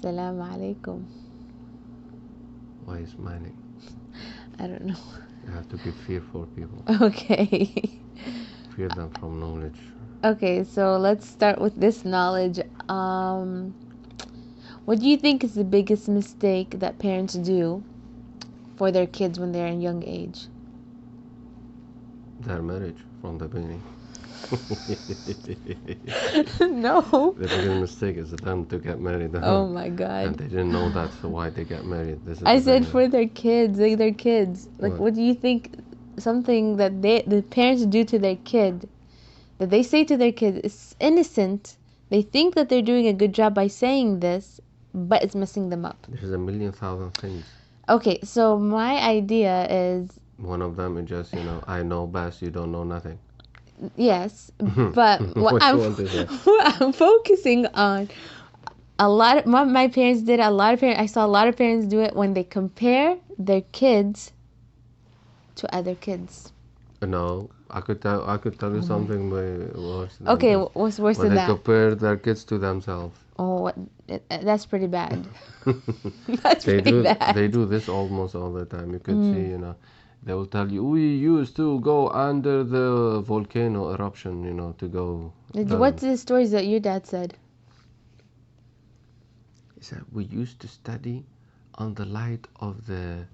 Assalamu alaikum. Why is smiling? I don't know. You have to be fearful people. Okay. Fear them from knowledge. Okay, so let's start with this knowledge. What do you think is the biggest mistake that parents do for their kids when they're in young age? Their marriage from the beginning. No. The biggest mistake is them to get married. Oh my And God. they didn't know that, so why they get married. This is I the said biggest. for their kids, like their kids. Like, What? what do you think? Something that the parents do to their kid, that they say to their kid, is innocent. They think that they're doing a good job by saying this, but it's messing them up. There's a million thousand things. Okay, so my idea is One of them is just, I know best, you don't know nothing. yes, but What you want to say? what I'm focusing on, what my parents did, I saw a lot of parents do it when they compare their kids to other kids. No, I could tell you something way worse than Okay, this. what's worse When than they that? compare their kids to themselves. Oh, that's pretty bad. That's They pretty do bad. they do this almost all the time. You could see, they will tell you we used to go under the volcano eruption, to go. What's the stories that your dad said? He said we used to study on the light of the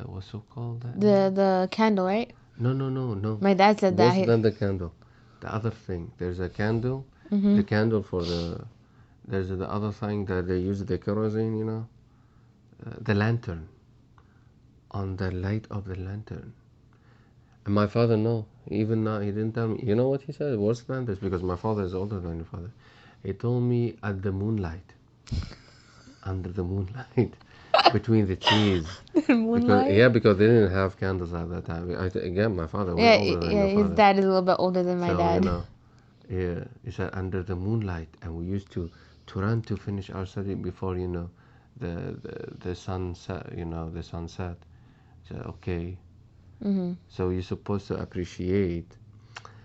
what's so called that? The candle, right? No. My dad said Worse that. than the candle. The other thing. There's a candle. The candle for the. There's the other thing that they use the kerosene, the lantern. On the light of the lantern. And my father, no, even now, he didn't tell me. You know what he said? Worse than this, because my father is older than your father. He told me at the moonlight, under the moonlight, between the trees. Moonlight. Because they didn't have candles at that time. Again, my father way Yeah, older than yeah. your His father. dad is a little bit older than my So dad. yeah, he said under the moonlight, and we used to run to finish our study before the sunset. The sunset. He said okay. So you're supposed to appreciate.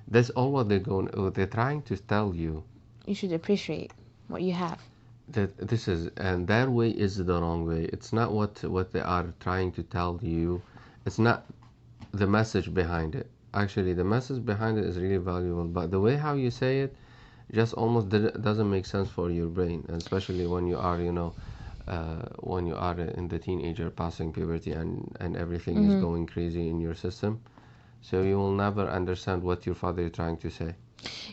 That's all what they're trying to tell you. You should appreciate what you have. That this is, and their way is the wrong way. It's not what they are trying to tell you. It's not the message behind it. Actually, the message behind it is really valuable, but the way how you say it just almost doesn't make sense for your brain, and especially when you are, when you are in the teenager passing puberty and everything is going crazy in your system. So you will never understand what your father is trying to say.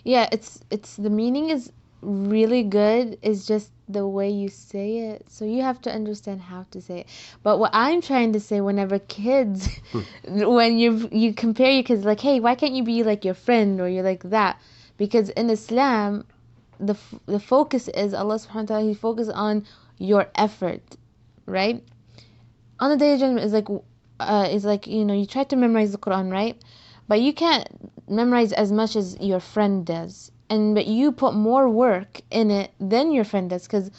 Yeah, it's the meaning is really good. It's just the way you say it. So you have to understand how to say it. But what I'm trying to say, whenever kids, when you compare your kids, like, hey, why can't you be like your friend or you're like that? Because in Islam, the focus is Allah Subhanahu wa Taala. He focuses on your effort, right? On the day of judgment is like you try to memorize the Quran, right? But you can't memorize as much as your friend does, but you put more work in it than your friend does, because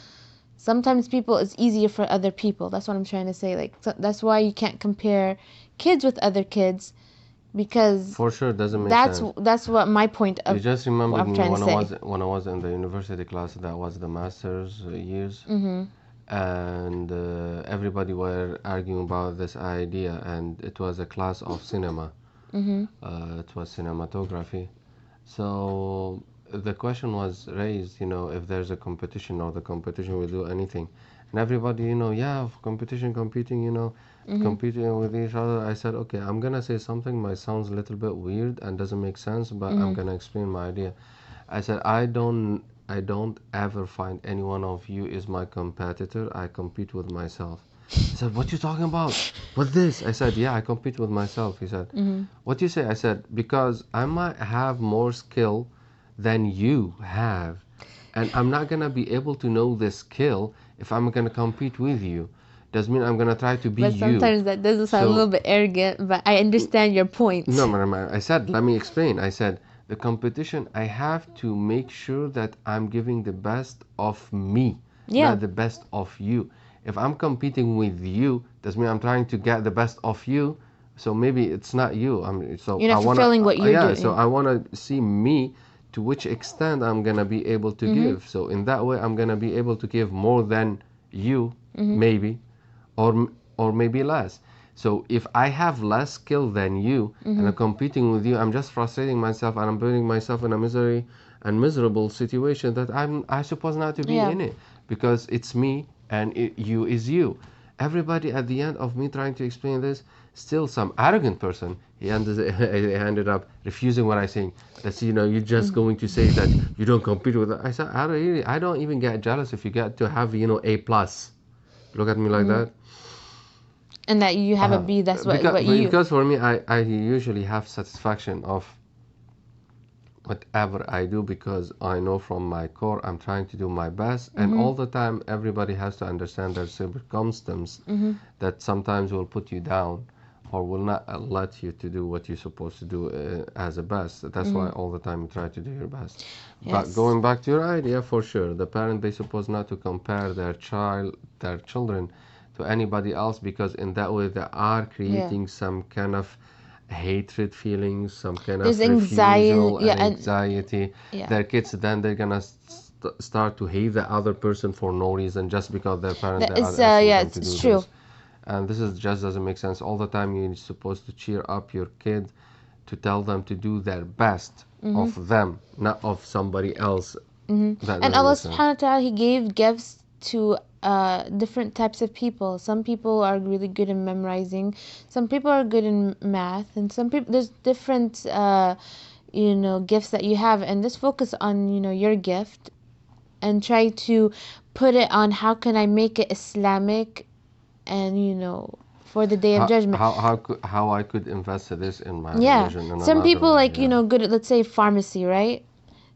sometimes people it's easier for other people. That's what I'm trying to say. Like that's why you can't compare kids with other kids, because For sure, doesn't make sense. that's what my point You of just what remembered I'm me trying to say. when I was in the university class. That was the master's years, and everybody were arguing about this idea, and it was a class of cinema. It was cinematography. So the question was raised, if there's a competition or the competition will do anything. And everybody, yeah, competition, competing, competing with each other. I said, okay, I'm gonna say something might sounds a little bit weird and doesn't make sense, but I'm gonna explain my idea. I said, I don't ever find any one of you is my competitor. I compete with myself. He said, what you talking about? What's this? I said, yeah, I compete with myself. He said, what you say? I said, because I might have more skill than you have, and I'm not gonna be able to know the skill if I'm gonna compete with you. Doesn't mean I'm gonna try to be But you. sometimes that does sound a So little bit arrogant, but I understand your point. no, I said, let me explain. I said, the competition, I have to make sure that I'm giving the best of me, Yeah. not the best of you. If I'm competing with you, does mean I'm trying to get the best of you. So maybe it's not you. So You're not I wanna, fulfilling what you're yeah. doing. So I wanna see me to which extent I'm gonna be able to give. So in that way, I'm gonna be able to give more than you, maybe, or maybe less. So if I have less skill than you and I'm competing with you, I'm just frustrating myself and I'm putting myself in a misery and miserable situation that I suppose not to be Yeah. in it, because it's me and you is you. Everybody at the end of me trying to explain this, still some arrogant person, he ended up refusing what I saying. That's, you're just going to say that you don't compete with it. I said, I don't even get jealous if you get to have, A plus. Look at me like that. And that you have a B, that's what you. Because for me, I usually have satisfaction of whatever I do, because I know from my core I'm trying to do my best. And all the time everybody has to understand their circumstance, that sometimes will put you down or will not let you to do what you're supposed to do as a best. That's why all the time you try to do your best. But Yes. going back to your idea, for sure, the parent, they supposed not to compare their children to anybody else, because in that way they are creating some kind of hatred feelings, some kind There's of anxiety, refusal and and anxiety. yeah. Their kids, then they're gonna start to hate the other person for no reason, just because their parents That they are is, asking yeah, them to it's do true. this. And this is just doesn't make sense. All the time you're supposed to cheer up your kid, to tell them to do their best of them, not of somebody else. That And doesn't Allah make sense. subhanahu wa ta'ala, He gave gifts to different types of people. Some people are really good in memorizing, some people are good in math, and some people, there's different gifts that you have, and just focus on your gift and try to put it on how can I make it Islamic, and for the day of judgment. How I could invest this in my Yeah, religion in some another people, way, like, yeah. good at, let's say, pharmacy, right?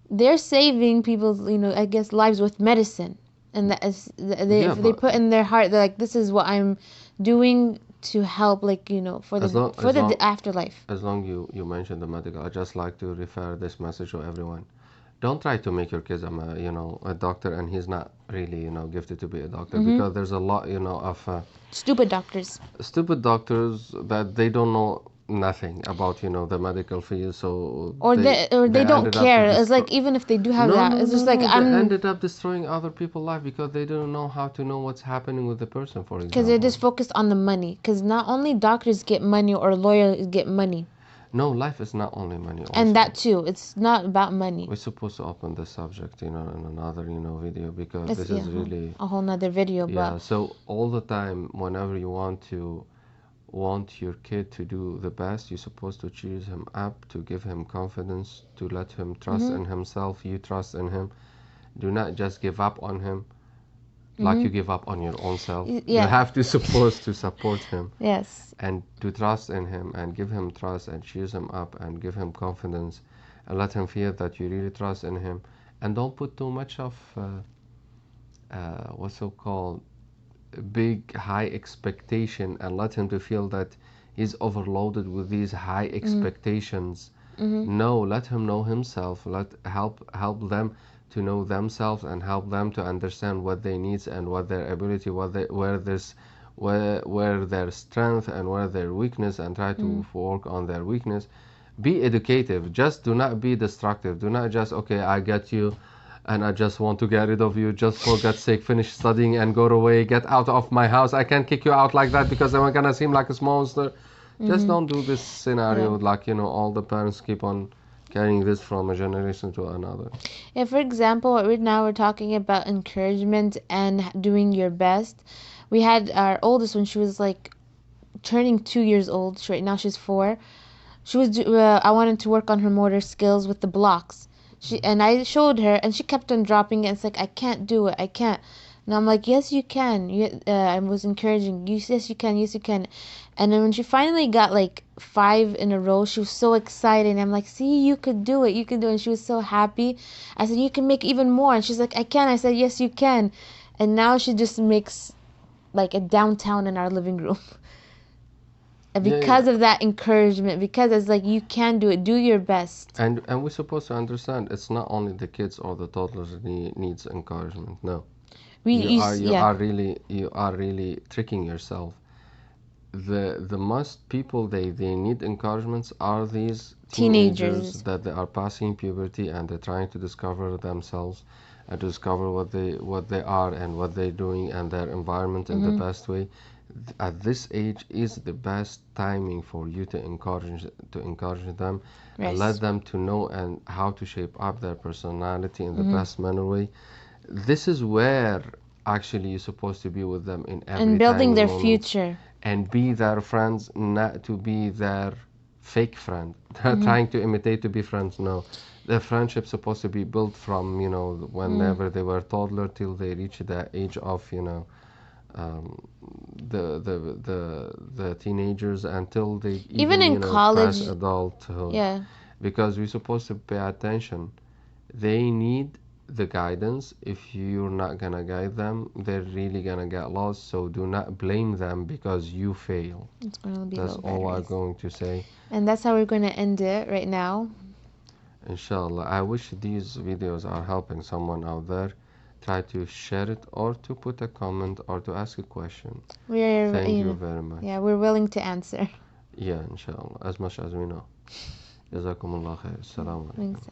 They're saving people's, I guess, lives with medicine, and that is, Yeah, if they but put in their heart, they're like, this is what I'm doing to help, like, for as the long as long afterlife. as long you mentioned the medical, I just like to refer this message to everyone. Don't try to make your kids a doctor, and he's not really gifted to be a doctor, because there's a lot of Stupid doctors. stupid doctors that they don't know nothing about the medical field, so Or they don't ended up to care. It's destroy. like, even if they do have No, that, no, it's no, just like, no. They I'm ended up destroying other people's life because they didn't know how to know what's happening with the person, for because they're example. just focused on the money. Because not only doctors get money or lawyers get money, No, life is not only money and also. that too, it's not about money. We're supposed to open the subject, in another, video, because It's, this yeah, is really, a whole nother video, yeah. but So all the time, whenever you want your kid to do the best, you're supposed to cheer him up, to give him confidence, to let him trust in himself. You trust in him. Do not just give up on him like you give up on your own self. You yeah, have to supposed to support him yes. and to trust in him and give him trust and cheer him up and give him confidence and let him feel that you really trust in him. And don't put too much of what's so called big high expectation, and let him to feel that he's overloaded with these high expectations. No, let him know himself. Let help them to know themselves and help them to understand what they need and what their ability, where their strength and where their weakness, and try to work on their weakness. Be educative. Just do not be destructive. Do not just, okay, I get you and I just want to get rid of you. Just for God's sake, finish studying and go away. Get out of my house. I can't kick you out like that because I'm gonna seem like a monster. Just don't do this scenario. Yeah. Like, all the parents keep on carrying this from a generation to another. Yeah, for example, right now we're talking about encouragement and doing your best. We had our oldest when she was like turning 2 years old. Right now she's 4. I wanted to work on her motor skills with the blocks. And I showed her, and she kept on dropping it. It's like, I can't do it. I can't. And I'm like, yes, you can. I was encouraging you. Yes, you can. Yes, you can. And then when she finally got like 5 in a row, she was so excited. And I'm like, see, you could do it. You could do it. And she was so happy. I said, you can make even more. And she's like, I can. I said, yes, you can. And now she just makes like a downtown in our living room. And Yeah, because yeah. of that encouragement, because it's like, you can do it, do your best. And we're supposed to understand it's not only the kids or the toddlers that needs encouragement. No, you are Yeah. really tricking yourself. the most people they need encouragements are these teenagers Teenagers. that they are passing puberty and they're trying to discover themselves and to discover what they are and what they're doing and their environment in the best way. At this age is the best timing for you to encourage them and let Yes. them to know and how to shape up their personality in the best manner way. This is where actually you're supposed to be with them in And every building tiny their moment future. and be their friends, not to be their fake friend. Trying to imitate to be friends. No, the friendship's supposed to be built from whenever they were toddler till they reach the age of um, the teenagers until they Even even in pass college. adulthood, Yeah. because we're supposed to pay attention. They need the guidance. If you're not gonna guide them, they're really gonna get lost. So do not blame them because you fail. It's going to be That's low all I'm batteries. going to say. And that's how we're going to end it right now. Inshallah, I wish these videos are helping someone out there. Try to share it or to put a comment or to ask a question. We're, Thank you you know, very much. yeah, we're willing to answer. Yeah, inshallah, as much as we know. جزاكم الله خير. السلام عليكم. Thanks.